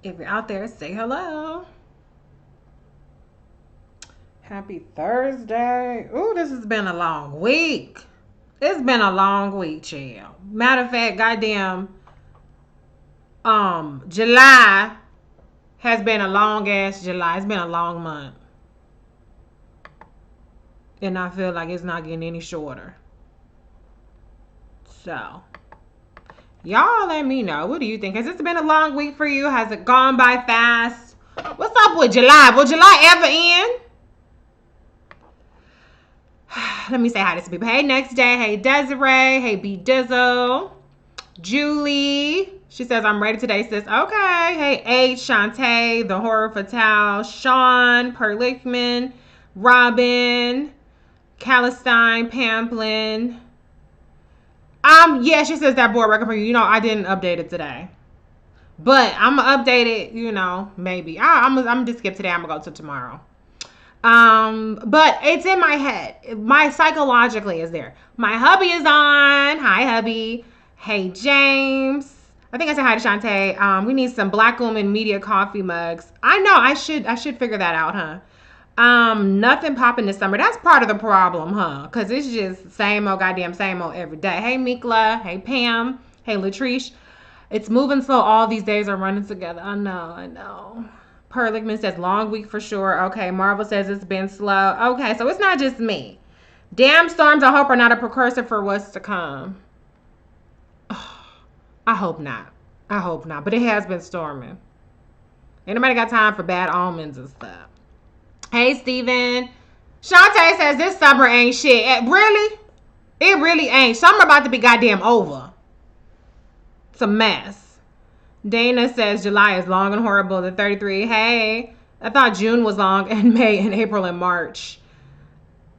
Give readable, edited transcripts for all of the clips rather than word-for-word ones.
If you're out there, say hello. Happy Thursday. Ooh, this has been a long week. It's been a long week, chill. Matter of fact, goddamn, July has been a long ass July. It's been a long month. And I feel like it's not getting any shorter. So, y'all let me know. What do you think? Has this been a long week for you? Has it gone by fast? What's up with July? Will July ever end? Let me say hi to some people. Hey, Next Day. Hey, Desiree. Hey, B Dizzle. Julie. She says, I'm ready today, sis. Okay. Hey, H, Shantae, The Horror Fatale, Sean, Perlickman, Robin, Calistine, Pamplin. Yeah, she says that board record for you. You know, I didn't update it today. But I'm going to update it, maybe. I'm going to skip today. I'm going to go to tomorrow. But it's in my head. My psychologically is there. My hubby is on. Hi, hubby. Hey, James. I think I said hi to Shantae. We need some Black Woman Media coffee mugs. I know. I should figure that out, huh? Nothing popping this summer. That's part of the problem, huh? Because it's just same old goddamn same old every day. Hey, Mikla. Hey, Pam. Hey, Latrice. It's moving slow. All these days are running together. I know. Perlickman says long week for sure. Okay, Marvel says it's been slow. Okay, so it's not just me. Damn storms, I hope, are not a precursor for what's to come. I hope not. But it has been storming. Ain't nobody got time for bad omens and stuff. Hey, Steven. Shantae says this summer ain't shit. Really? It really ain't. Summer about to be goddamn over. It's a mess. Dana says July is long and horrible. The 33. Hey, I thought June was long and May and April and March.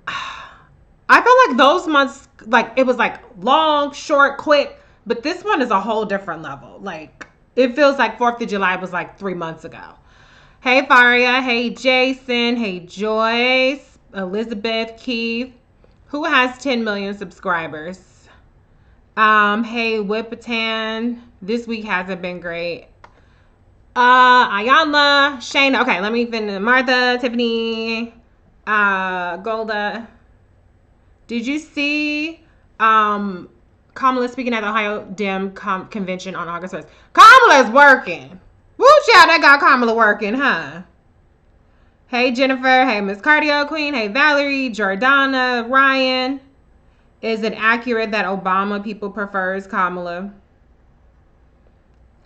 I feel like those months, like it was like long, short, quick, but this one is a whole different level. Like it feels like 4th of July was like 3 months ago. Hey, Faria. Hey, Jason. Hey, Joyce. Elizabeth. Keith. Who has 10 million subscribers? Hey, Whippatan. This week hasn't been great. Ayala. Shayna. Okay, let me finish. Martha. Tiffany. Golda. Did you see Kamala speaking at the Ohio Dem convention on August 1st? Kamala's working. Woo, child, that got Kamala working, huh? Hey, Jennifer. Hey, Miss Cardio Queen. Hey, Valerie. Jordana. Ryan. Is it accurate that Obama people prefers Kamala?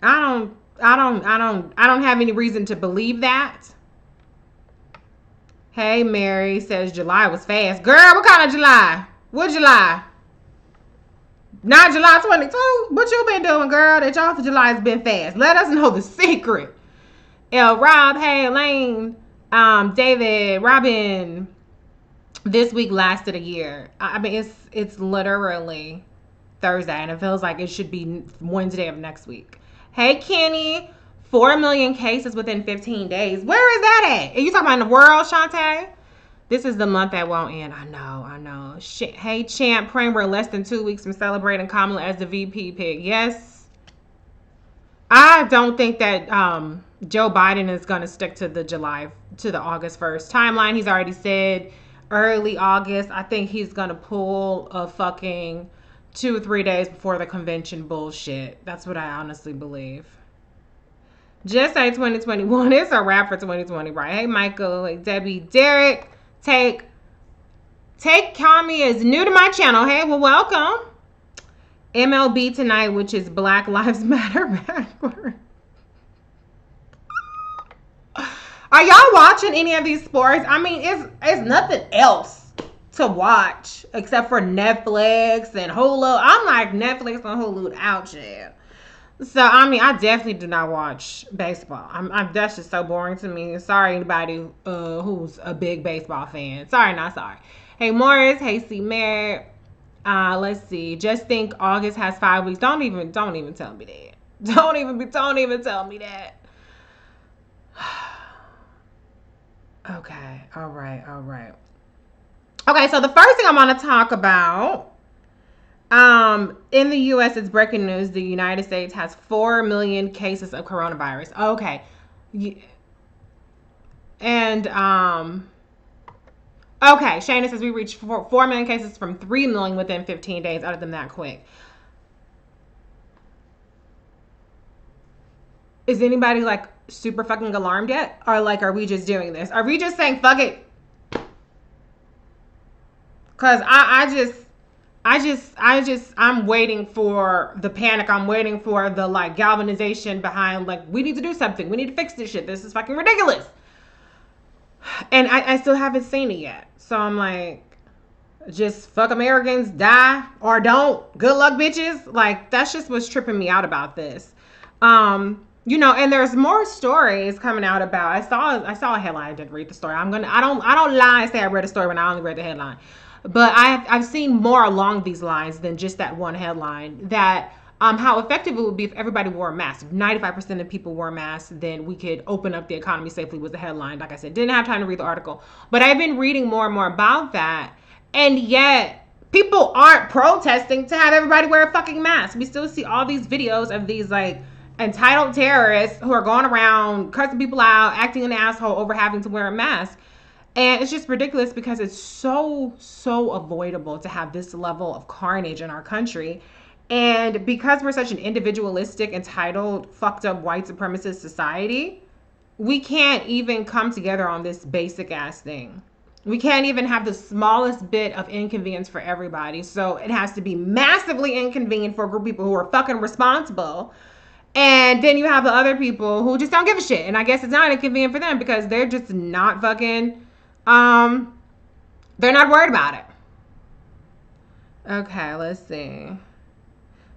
I don't have any reason to believe that. Hey, Mary says July was fast. Girl, what kind of July? What July? Not July 22? What you been doing, girl? That y'all for July has been fast. Let us know the secret. Rob, hey, Elaine, David, Robin. This week lasted a year. I mean, it's literally Thursday, and it feels like it should be Wednesday of next week. Hey, Kenny. 4 million cases within 15 days. Where is that at? Are you talking about in the world, Shantae? This is the month that won't end. I know. Shit. Hey, Champ, praying we're less than 2 weeks from celebrating Kamala as the VP pick. Yes. I don't think that Joe Biden is going to stick to the August 1st timeline. He's already said early August. I think he's going to pull a fucking 2 or 3 days before the convention bullshit. That's what I honestly believe. Just say 2021. It's a wrap for 2020, right? Hey, Michael. Hey, Debbie. Derek. Take Kami is new to my channel. Hey, well, welcome. MLB tonight, which is Black Lives Matter backward. Are y'all watching any of these sports? I mean, it's nothing else to watch except for Netflix and Hulu. I'm like Netflix and Hulu out here. So, I mean, I definitely do not watch baseball. That's just so boring to me. Sorry, anybody who's a big baseball fan. Sorry, not sorry. Hey, Morris. Hey, C. Merritt. Let's see. Just think August has 5 weeks. Don't even tell me that. Don't even tell me that. Okay. All right. Okay, so the first thing I want to talk about In the U.S., it's breaking news. The United States has 4 million cases of coronavirus. Okay. And, okay, Shayna says we reached 4 million cases from 3 million within 15 days. Other than that quick. Is anybody like super fucking alarmed yet? Or like, are we just doing this? Are we just saying fuck it? Cause I'm waiting for the panic. I'm waiting for the like galvanization behind like, we need to do something. We need to fix this shit. This is fucking ridiculous. And I still haven't seen it yet. So I'm like, just fuck Americans, die or don't. Good luck, bitches. Like, that's just what's tripping me out about this. You know, and there's more stories coming out about. I saw a headline. I didn't read the story. I don't lie and say I read a story when I only read the headline. But I've seen more along these lines than just that one headline. That how effective it would be if everybody wore a mask. If 95% of people wore masks, then we could open up the economy safely was the headline. Like I said, didn't have time to read the article. But I've been reading more and more about that. And yet, people aren't protesting to have everybody wear a fucking mask. We still see all these videos of these, like, entitled terrorists who are going around cursing people out, acting an asshole over having to wear a mask. And it's just ridiculous because it's so avoidable to have this level of carnage in our country. And because we're such an individualistic, entitled, fucked up white supremacist society, we can't even come together on this basic ass thing. We can't even have the smallest bit of inconvenience for everybody. So it has to be massively inconvenient for a group of people who are fucking responsible. And then you have the other people who just don't give a shit. And I guess it's not inconvenient for them because they're just not fucking, they're not worried about it. Okay, let's see.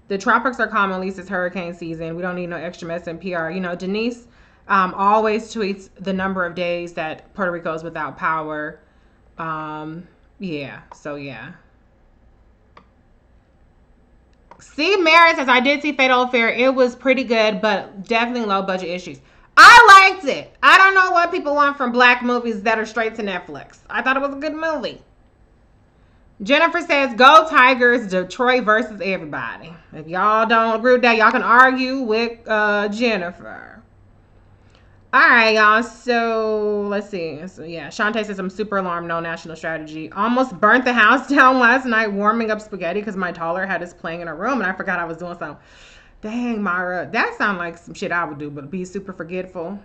The tropics are calm, at least it's hurricane season. We don't need no extra mess in PR. You know, Denise always tweets the number of days that Puerto Rico is without power. Yeah, so yeah. Steve Merritt says, I did see Fatal Affair. It was pretty good, but definitely low budget issues. I liked it. I don't know what people want from black movies that are straight to Netflix. I thought it was a good movie. Jennifer says, go Tigers, Detroit versus everybody. If y'all don't agree with that, y'all can argue with Jennifer. All right, y'all. So let's see. So yeah, Shantae says, I'm super alarmed. No national strategy. Almost burnt the house down last night warming up spaghetti because my toddler had us playing in her room and I forgot I was doing something. Dang, Myra. That sounds like some shit I would do, but be super forgetful.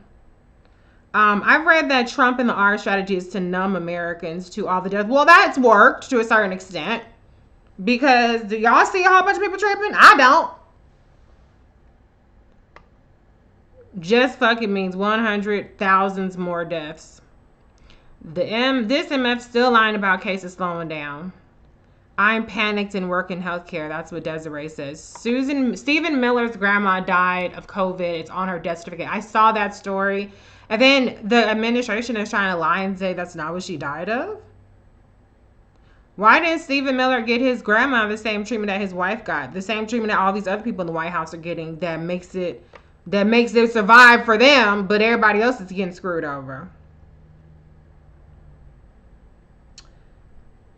I've read that Trump and the R strategy is to numb Americans to all the death. Well, that's worked to a certain extent. Because do y'all see a whole bunch of people tripping? I don't. Just fucking means 100,000 more deaths. This MF still lying about cases slowing down. I'm panicked and work in healthcare. That's what Desiree says. Stephen Miller's grandma died of COVID. It's on her death certificate. I saw that story. And then the administration is trying to lie and say that's not what she died of. Why didn't Stephen Miller get his grandma the same treatment that his wife got? The same treatment that all these other people in the White House are getting that makes it survive for them, but everybody else is getting screwed over.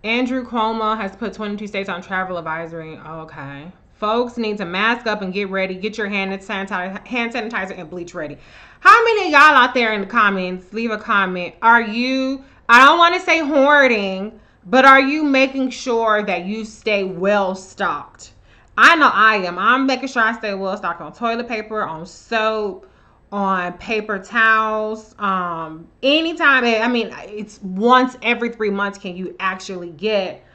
Andrew Cuomo has put 22 states on travel advisory. Okay. Folks need to mask up and get ready. Get your hand sanitizer and bleach ready. How many of y'all out there in the comments, leave a comment. Are you, I don't want to say hoarding, but are you making sure that you stay well stocked? I know I am. I'm making sure I stay well stocked on toilet paper, on soap, on paper towels. Anytime, I mean, it's once every 3 months can you actually get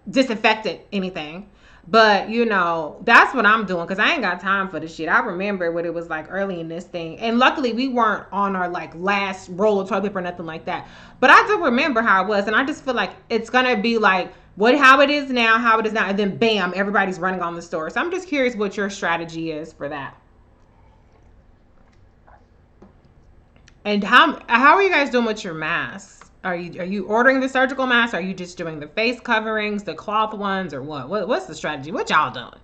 disinfectant anything. But, you know, that's what I'm doing because I ain't got time for this shit. I remember what it was like early in this thing. And luckily, we weren't on our, like, last roll of toilet paper or nothing like that. But I do remember how it was. And I just feel like it's going to be like how it is now, and then bam, everybody's running on the store. So I'm just curious what your strategy is for that. And how are you guys doing with your masks? Are you ordering the surgical masks? Are you just doing the face coverings, the cloth ones, or what? What's the strategy? What y'all doing?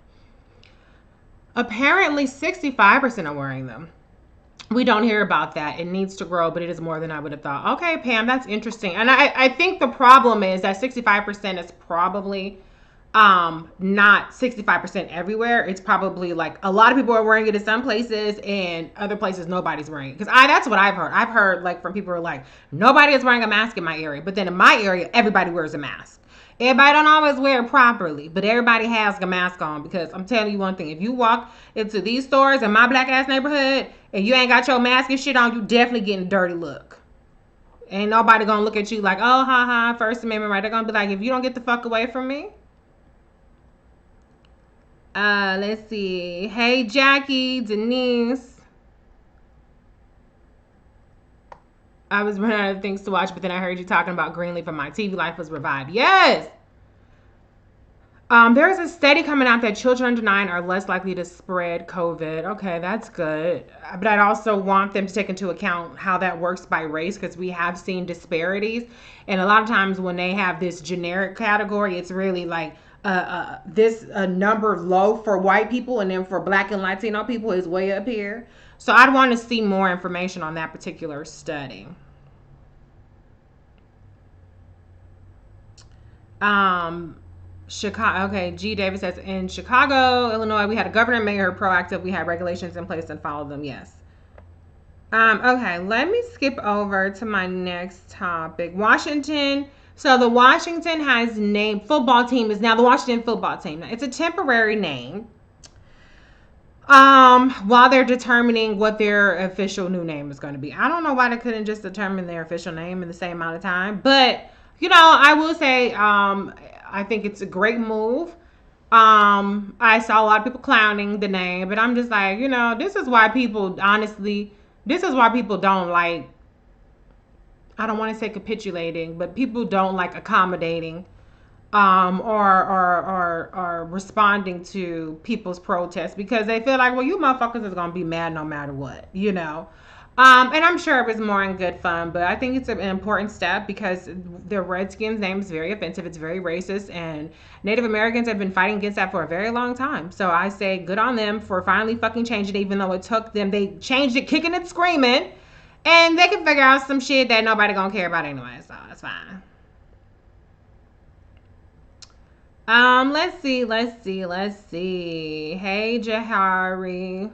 Apparently 65% are wearing them. We don't hear about that. It needs to grow, but it is more than I would have thought. Okay, Pam, that's interesting. And I think the problem is that 65% is probably not 65% everywhere. It's probably like a lot of people are wearing it in some places and other places nobody's wearing it. Because that's what I've heard. I've heard like from people who are like, nobody is wearing a mask in my area. But then in my area, everybody wears a mask. Everybody don't always wear it properly, but everybody has a mask on, because I'm telling you one thing. If you walk into these stores in my black ass neighborhood and you ain't got your mask and shit on, you definitely getting a dirty look. Ain't nobody gonna look at you like, oh, ha, First Amendment right. They're gonna be like, if you don't get the fuck away from me. Let's see. Hey, Jackie, Denise. I was running out of things to watch, but then I heard you talking about Greenleaf and my TV life was revived. Yes! There's a study coming out that children under 9 are less likely to spread COVID. Okay, that's good. But I'd also want them to take into account how that works by race, because we have seen disparities. And a lot of times when they have this generic category, it's really like this number low for white people, and then for black and Latino people is way up here. So I'd want to see more information on that particular study. Chicago. Okay, G. Davis says, in Chicago, Illinois, we had a governor made her proactive. We had regulations in place and followed them. Yes. Okay, let me skip over to my next topic. Washington. So the Washington has named football team is now the Washington football team. It's a temporary name. While they're determining what their official new name is going to be. I don't know why they couldn't just determine their official name in the same amount of time. But, I will say, I think it's a great move. I saw a lot of people clowning the name, but I'm just like, this is why people don't like, I don't want to say capitulating, but people don't like accommodating or responding to people's protests, because they feel like, well, you motherfuckers is gonna be mad no matter what, and I'm sure it was more in good fun, but I think it's an important step, because the Redskins name is very offensive. It's very racist, and Native Americans have been fighting against that for a very long time. So I say good on them for finally fucking changing it, even though it took them. They changed it kicking and screaming, and they can figure out some shit that nobody gonna care about anyway, so that's fine. Let's see. Hey, Jahari.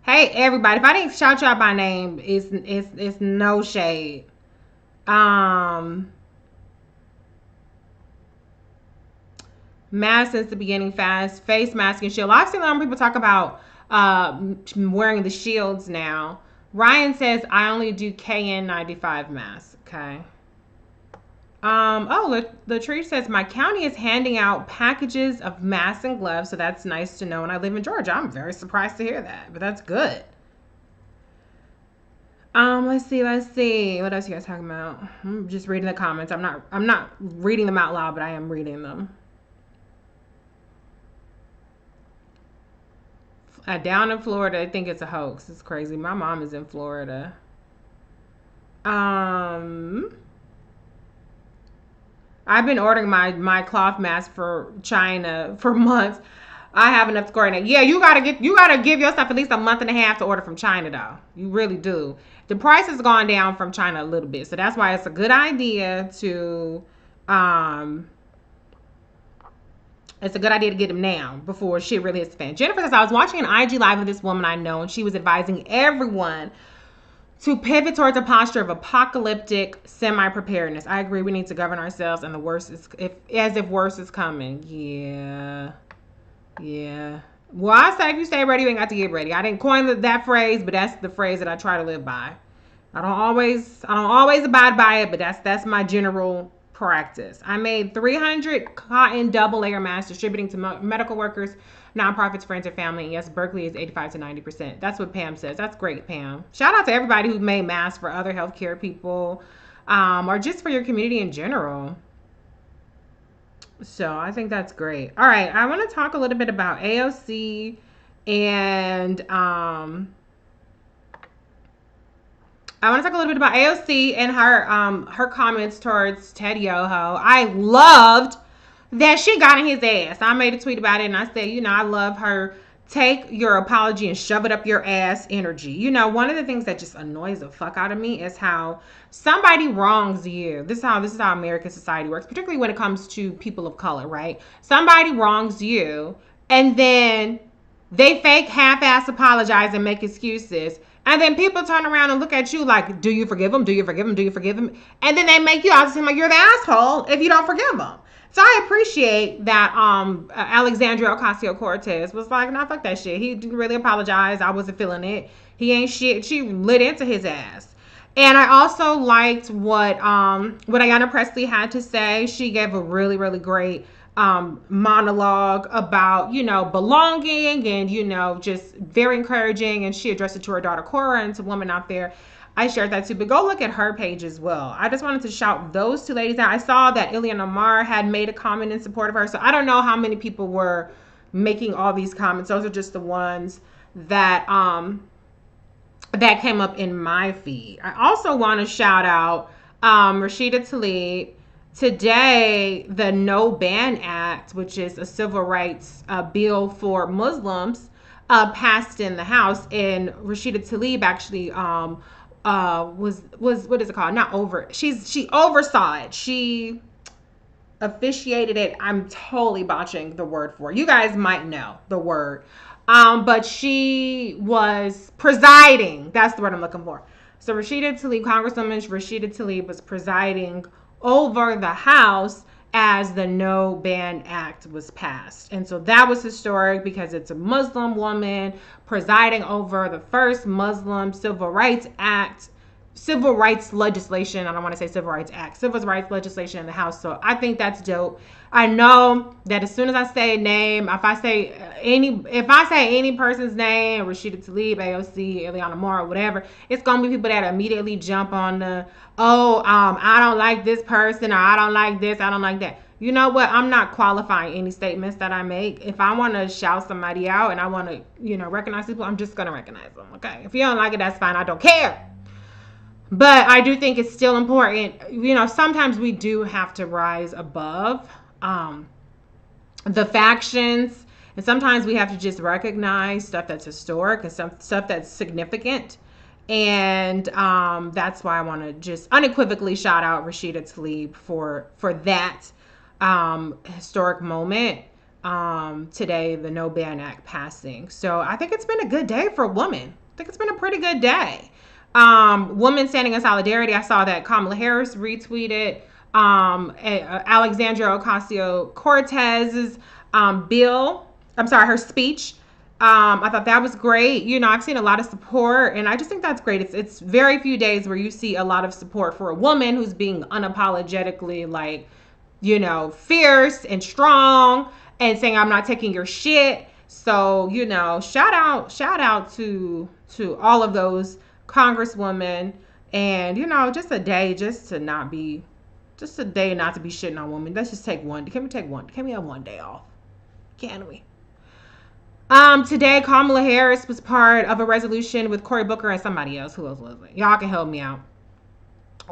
Hey, everybody. If I didn't shout you out by name, it's no shade. Mask since the beginning, fast face mask and shield. I've seen a lot of people talk about wearing the shields now. Ryan says I only do KN95 masks. Okay. Latrice says my county is handing out packages of masks and gloves, so that's nice to know. And I live in Georgia. I'm very surprised to hear that, but that's good. Let's see. What else you guys talking about? I'm just reading the comments. I'm not reading them out loud, but I am reading them. Down in Florida, I think it's a hoax. It's crazy. My mom is in Florida. I've been ordering my cloth mask for China for months. I have enough to coordinate. Yeah, you gotta give yourself at least a month and a half to order from China, though. You really do. The price has gone down from China a little bit, so that's why it's a good idea to get them now before shit really hits the fan. Jennifer says, I was watching an IG live with this woman I know, and she was advising everyone to pivot towards a posture of apocalyptic semi-preparedness. I agree. We need to govern ourselves, and the worst is if worse is coming. Yeah. Well, I say if you stay ready, you ain't got to get ready. I didn't coin that phrase, but that's the phrase that I try to live by. I don't always abide by it, but that's my general practice. I made 300 cotton double layer masks distributing to medical workers, nonprofits, friends, and family. And yes, Berkeley is 85 to 90%. That's what Pam says. That's great, Pam. Shout out to everybody who made masks for other healthcare people, or just for your community in general. So I think that's great. All right, I want to talk a little bit about AOC and her comments towards Ted Yoho. I loved that she got in his ass. I made a tweet about it, and I said, I love her take your apology and shove it up your ass energy. You know, one of the things that just annoys the fuck out of me is how somebody wrongs you. This is how American society works, particularly when it comes to people of color, right? Somebody wrongs you, and then they fake half-ass apologize and make excuses. And then people turn around and look at you like, do you forgive them? Do you forgive them? Do you forgive them? And then they make you out to seem like you're the asshole if you don't forgive them. So I appreciate that Alexandria Ocasio-Cortez was like, nah, fuck that shit. He didn't really apologize. I wasn't feeling it. He ain't shit. She lit into his ass. And I also liked what Ayanna Pressley had to say. She gave a really, really great monologue about, you know, belonging and, you know, just very encouraging. And she addressed it to her daughter Cora and to women out there. I shared that too, but go look at her page as well. I just wanted to shout those two ladies out. I saw that Ilhan Omar had made a comment in support of her. So I don't know how many people were making all these comments. Those are just the ones that that came up in my feed. I also want to shout out Rashida Tlaib. Today, the No Ban Act, which is a civil rights bill for Muslims, passed in the House, and Rashida Tlaib actually was what is it called? She oversaw it. She officiated it. I'm totally botching the word for it. You guys might know the word. But she was presiding. That's the word I'm looking for. So Rashida Tlaib, Congresswoman Rashida Tlaib, was presiding over the House as the No Ban Act was passed. And so that was historic because it's a Muslim woman presiding over the first Muslim civil rights legislation. I don't want to say civil rights act, civil rights legislation in the House. So I think that's dope. I know that as soon as I say a name, if I say any person's name, Rashida Tlaib, AOC, Ilhan Omar, whatever, it's gonna be people that immediately jump on the, I don't like this person, or I don't like this, I don't like that. You know what? I'm not qualifying any statements that I make. If I want to shout somebody out and I want to, you know, recognize people, I'm just gonna recognize them. Okay. If you don't like it, that's fine. I don't care. But I do think it's still important. You know, sometimes we do have to rise above the factions, and sometimes we have to just recognize stuff that's historic and some stuff that's significant. And that's why I want to just unequivocally shout out Rashida Tlaib for that historic moment today, the No Ban Act passing. So I think it's been a good day for women. I think it's been a pretty good day. Women standing in solidarity. I saw that Kamala Harris retweeted Alexandria Ocasio-Cortez's her speech. I thought that was great. You know, I've seen a lot of support, and I just think that's great. It's very few days where you see a lot of support for a woman who's being unapologetically, like, you know, fierce and strong and saying, I'm not taking your shit. So, you know, shout out to all of those congresswomen, and, you know, just a day not to be shitting on women. Let's just take one. Can we have one day off? Can we? Today, Kamala Harris was part of a resolution with Cory Booker and somebody else. Who else was it? Y'all can help me out.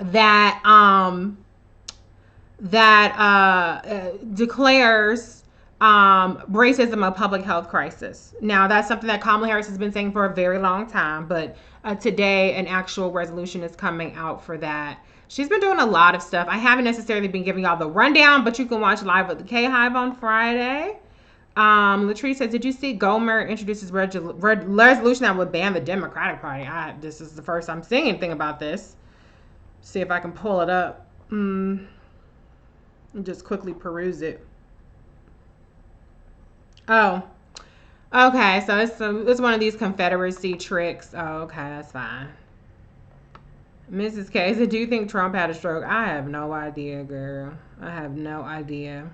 That declares racism a public health crisis. Now, that's something that Kamala Harris has been saying for a very long time, but today an actual resolution is coming out for that. She's been doing a lot of stuff. I haven't necessarily been giving y'all the rundown, but you can watch Live with the K-Hive on Friday. Latrice says, did you see Gomer introduces resolution that would ban the Democratic Party? This is the first I'm seeing anything about this. See if I can pull it up. Just quickly peruse it. Oh, okay. So it's one of these Confederacy tricks. Oh, okay, that's fine. Mrs. K said, do you think Trump had a stroke? I have no idea, girl. I have no idea.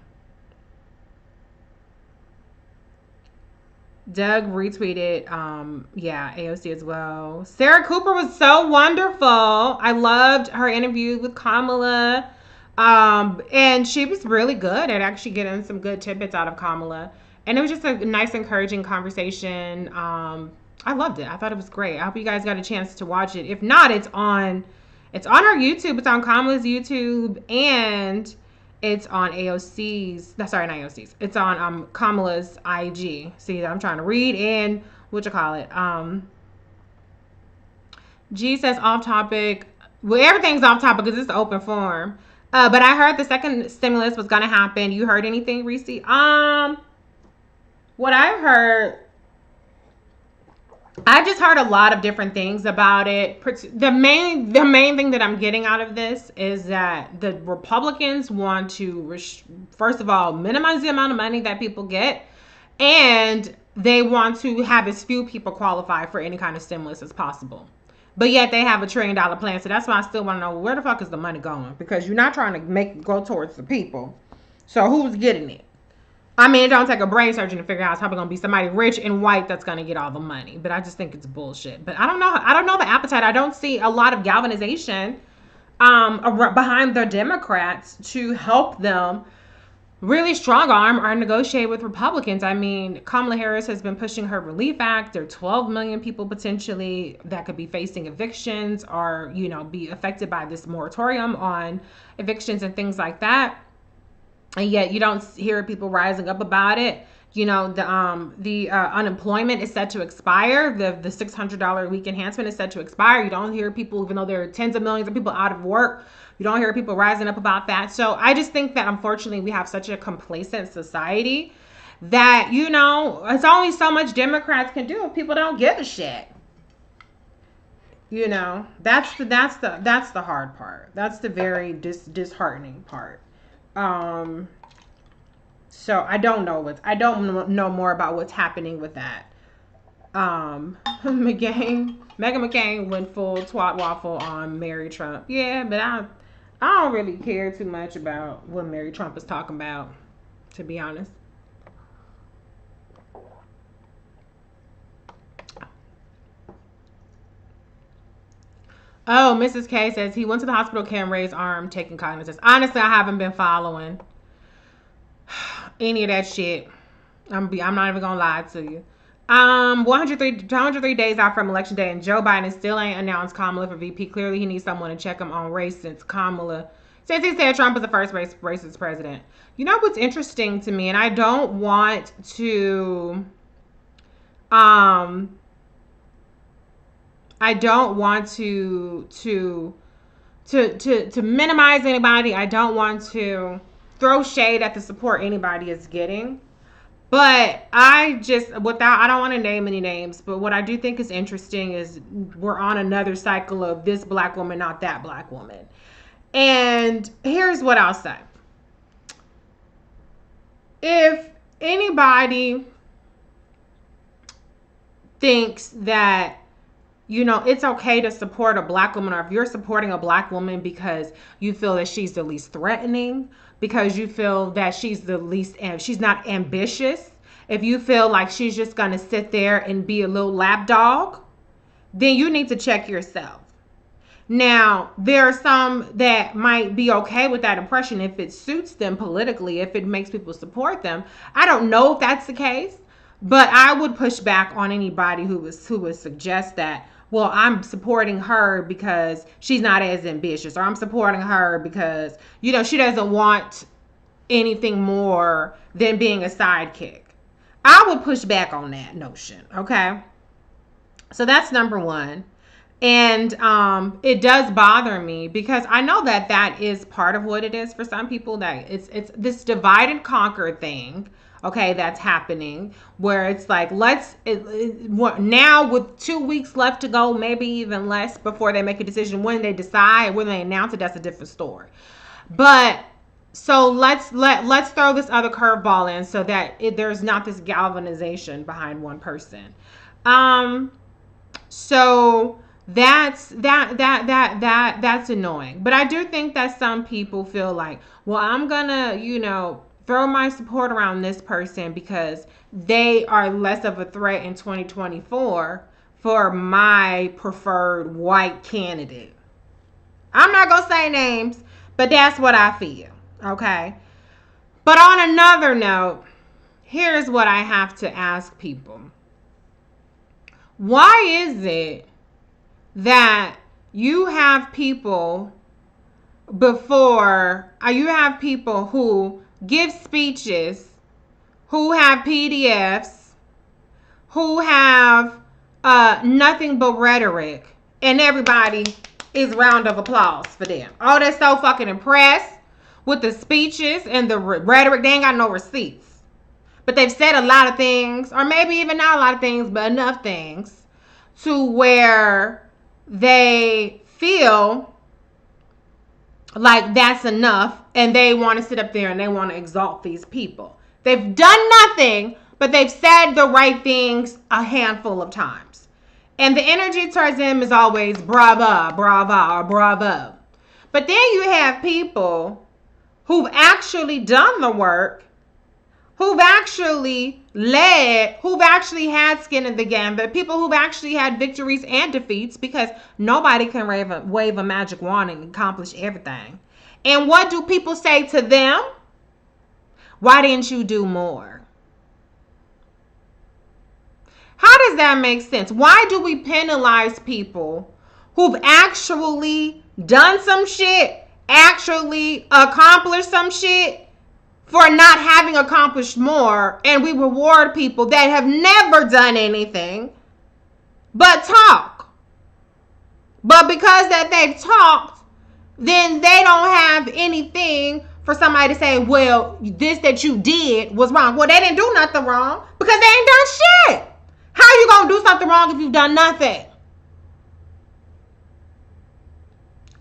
Doug retweeted, AOC as well. Sarah Cooper was so wonderful. I loved her interview with Kamala. And she was really good at actually getting some good tidbits out of Kamala. And it was just a nice, encouraging conversation. I loved it. I thought it was great. I hope you guys got a chance to watch it. If not, it's on our YouTube. It's on Kamala's YouTube, and It's on AOC's. No, sorry, not AOC's. It's on Kamala's IG. See, I'm trying to read in what you call it. G says off topic. Well, everything's off topic because it's the open forum. But I heard the second stimulus was gonna happen. You heard anything, Reese? What I heard, I just heard a lot of different things about it. The main thing that I'm getting out of this is that the Republicans want to, first of all, minimize the amount of money that people get, and they want to have as few people qualify for any kind of stimulus as possible. But yet they have $1 trillion plan. So that's why I still want to know, where the fuck is the money going? Because you're not trying to make it go towards the people. So who's getting it? I mean, it don't take a brain surgeon to figure out it's probably going to be somebody rich and white that's going to get all the money. But I just think it's bullshit. But I don't know the appetite. I don't see a lot of galvanization behind the Democrats to help them really strong arm or negotiate with Republicans. I mean, Kamala Harris has been pushing her Relief Act. There are 12 million people potentially that could be facing evictions or, be affected by this moratorium on evictions and things like that. And yet you don't hear people rising up about it. The unemployment is set to expire. The $600 a week enhancement is set to expire. You don't hear people, even though there are tens of millions of people out of work, you don't hear people rising up about that. So I just think that unfortunately we have such a complacent society that, it's only so much Democrats can do if people don't give a shit. That's the hard part. That's the very disheartening part. So I don't know more about what's happening with that. Meghan McCain went full twat waffle on Mary Trump. Yeah, but I don't really care too much about what Mary Trump is talking about, to be honest. Oh, Mrs. K says he went to the hospital, can't raise arm, taking cognizance. Honestly, I haven't been following any of that shit. I'm not even gonna lie to you. 103 days out from election day, and Joe Biden still ain't announced Kamala for VP. Clearly, he needs someone to check him on race since he said Trump is the first racist president. You know what's interesting to me, and I don't want to, to minimize anybody. I don't want to throw shade at the support anybody is getting. But I don't want to name any names, but what I do think is interesting is we're on another cycle of this black woman, not that black woman. And here's what I'll say. If anybody thinks that, it's okay to support a black woman, or if you're supporting a black woman because you feel that she's the least threatening, because you feel that she's she's not ambitious, if you feel like she's just going to sit there and be a little lapdog, then you need to check yourself. Now, there are some that might be okay with that impression if it suits them politically, if it makes people support them. I don't know if that's the case, but I would push back on anybody who would suggest that, well, I'm supporting her because she's not as ambitious, or I'm supporting her because, she doesn't want anything more than being a sidekick. I would push back on that notion, okay? So that's number one. And it does bother me because I know that is part of what it is for some people, that it's this divide and conquer thing. Okay, that's happening where it's like, now with 2 weeks left to go, maybe even less before they make a decision. When they decide, when they announce it, that's a different story. But so let's throw this other curveball in so that there's not this galvanization behind one person. So that's annoying. But I do think that some people feel like, well, I'm gonna, throw my support around this person because they are less of a threat in 2024 for my preferred white candidate. I'm not going to say names, but that's what I feel. Okay. But on another note, here's what I have to ask people. Why is it that you have people before. You have people who give speeches, who have PDFs, who have nothing but rhetoric, and everybody is round of applause for them. Oh, they're so fucking impressed with the speeches and the rhetoric. They ain't got no receipts, but they've said a lot of things, or maybe even not a lot of things, but enough things to where they feel like that's enough, and they want to sit up there and they want to exalt these people. They've done nothing, but they've said the right things a handful of times. And the energy towards them is always brava, brava, or bravo. But then you have people who've actually done the work, who've actually led, who've actually had skin in the game, but people who've actually had victories and defeats, because nobody can wave a magic wand and accomplish everything. And what do people say to them? Why didn't you do more? How does that make sense? Why do we penalize people who've actually done some shit, actually accomplished some shit, for not having accomplished more, and we reward people that have never done anything but talk? But because that they've talked, then they don't have anything for somebody to say, well, this that you did was wrong. Well, they didn't do nothing wrong because they ain't done shit. How are you going to do something wrong if you've done nothing?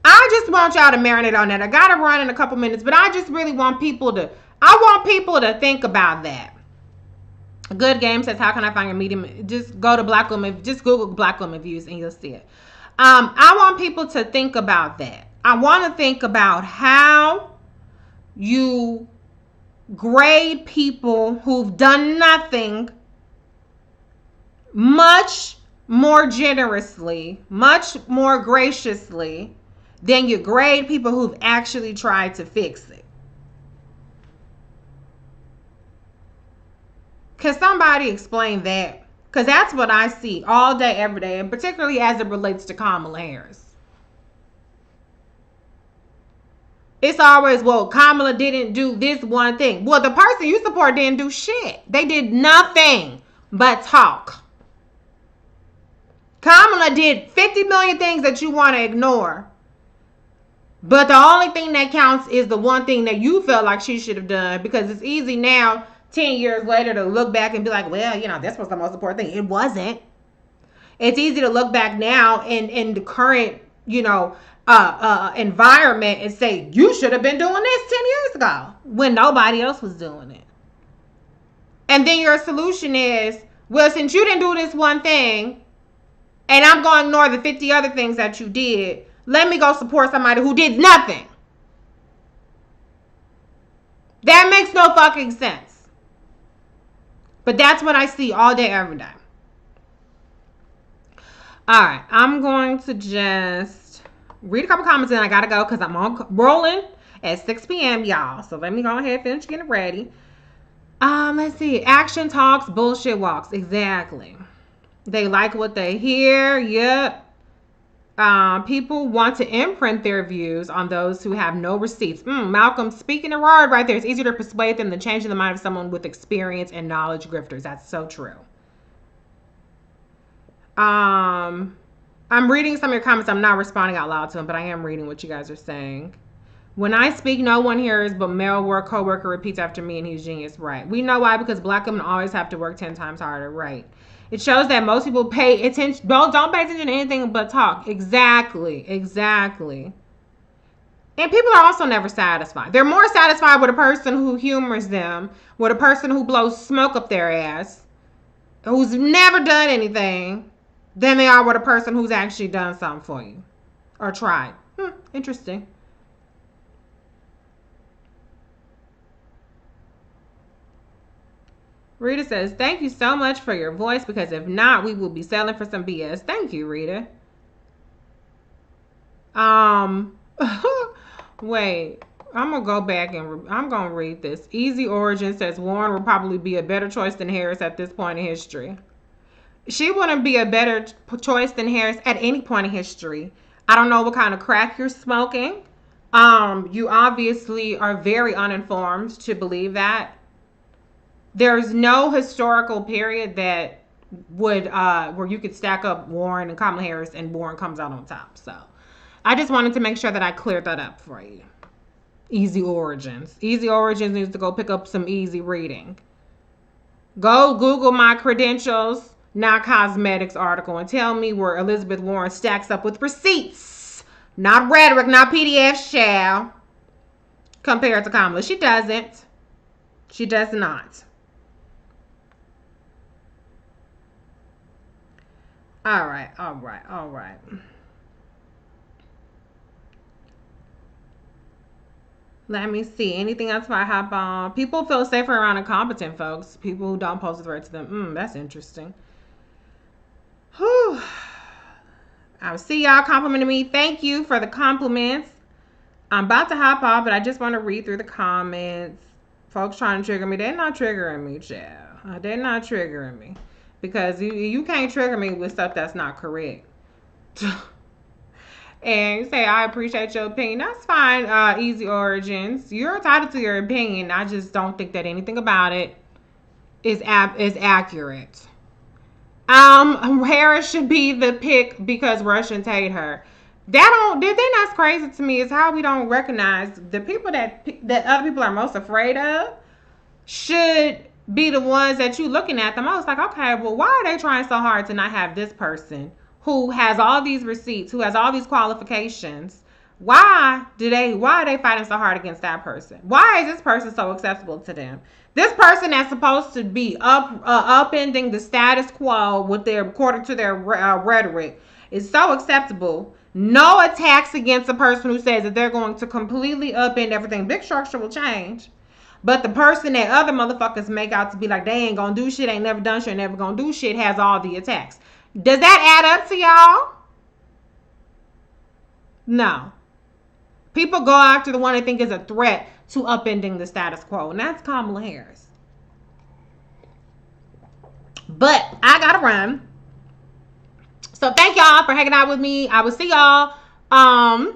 I just want y'all to marinate on that. I got to run in a couple minutes, but I just really want people to, think about that. Good Game says, how can I find your medium? Just go to Black Women, just Google Black Women Views and you'll see it. I want people to think about that. I want to think about how you grade people who've done nothing much more generously, much more graciously than you grade people who've actually tried to fix it. Can somebody explain that? Because that's what I see all day, every day, and particularly as it relates to Kamala Harris. It's always, well, Kamala didn't do this one thing. Well, the person you support didn't do shit. They did nothing but talk. Kamala did 50 million things that you want to ignore. But the only thing that counts is the one thing that you felt like she should have done, because it's easy now, 10 years later, to look back and be like, well, this was the most important thing. It wasn't. It's easy to look back now in the current, environment and say, you should have been doing this 10 years ago when nobody else was doing it. And then your solution is, well, since you didn't do this one thing and I'm going to ignore the 50 other things that you did, let me go support somebody who did nothing. That makes no fucking sense. But that's what I see all day, every day. All right, I'm going to just read a couple comments and I gotta go because I'm rolling at 6 p.m. y'all. So let me go ahead and finish getting ready. Let's see. Action talks, bullshit walks. Exactly. They like what they hear. Yep. People want to imprint their views on those who have no receipts. Malcolm, speaking a word right there. It's easier to persuade them than changing the mind of someone with experience and knowledge. Grifters. That's so true. I'm reading some of your comments. I'm not responding out loud to them, but I am reading what you guys are saying. When I speak, no one hears, but male coworker repeats after me, and he's genius. Right. We know why, because black women always have to work 10 times harder. Right. It shows that most people pay attention. Don't pay attention to anything but talk. Exactly. Exactly. And people are also never satisfied. They're more satisfied with a person who humors them, with a person who blows smoke up their ass, who's never done anything, than they are with a person who's actually done something for you or tried. Interesting. Rita says, thank you so much for your voice, because if not, we will be selling for some BS. Thank you, Rita. Wait, I'm going to go back and I'm going to read this. Easy Origin says Warren will probably be a better choice than Harris at this point in history. She wouldn't be a better choice than Harris at any point in history. I don't know what kind of crack you're smoking, You obviously are very uninformed to believe that. There's no historical period that would where you could stack up Warren and Kamala Harris and Warren comes out on top. So I just wanted to make sure that I cleared that up for you. Easy Origins. Easy Origins needs to go pick up some easy reading. Go Google my credentials, not cosmetics article, and tell me where Elizabeth Warren stacks up with receipts. Not rhetoric, not PDFs, shall. Compared to Kamala. She doesn't. She does not. All right. Let me see. Anything else before I hop on? People feel safer around incompetent folks. People who don't pose a threat to them. That's interesting. Whew. I see y'all complimenting me. Thank you for the compliments. I'm about to hop off, but I just want to read through the comments. Folks trying to trigger me. They're not triggering me, child. They're not triggering me. Because you can't trigger me with stuff that's not correct. And you say, I appreciate your opinion. That's fine, Easy Origins. You're entitled to your opinion. I just don't think that anything about it is accurate. Harris should be the pick because Russians hate her. That's crazy to me is how we don't recognize the people that other people are most afraid of should be the ones that you looking at the most. Like, okay, well, why are they trying so hard to not have this person who has all these receipts, who has all these qualifications? Why are they fighting so hard against that person? Why is this person so acceptable to them? This person that's supposed to be upending the status quo according to their rhetoric is so acceptable. No attacks against a person who says that they're going to completely upend everything. Big structure will change. But the person that other motherfuckers make out to be like they ain't gonna do shit, ain't never done shit, never gonna do shit, has all the attacks. Does that add up to y'all? No. People go after the one they think is a threat to upending the status quo, and that's Kamala Harris. But I gotta run. So thank y'all for hanging out with me. I will see y'all on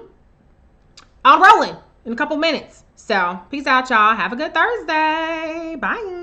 Rolling in a couple minutes. So peace out, y'all. Have a good Thursday. Bye.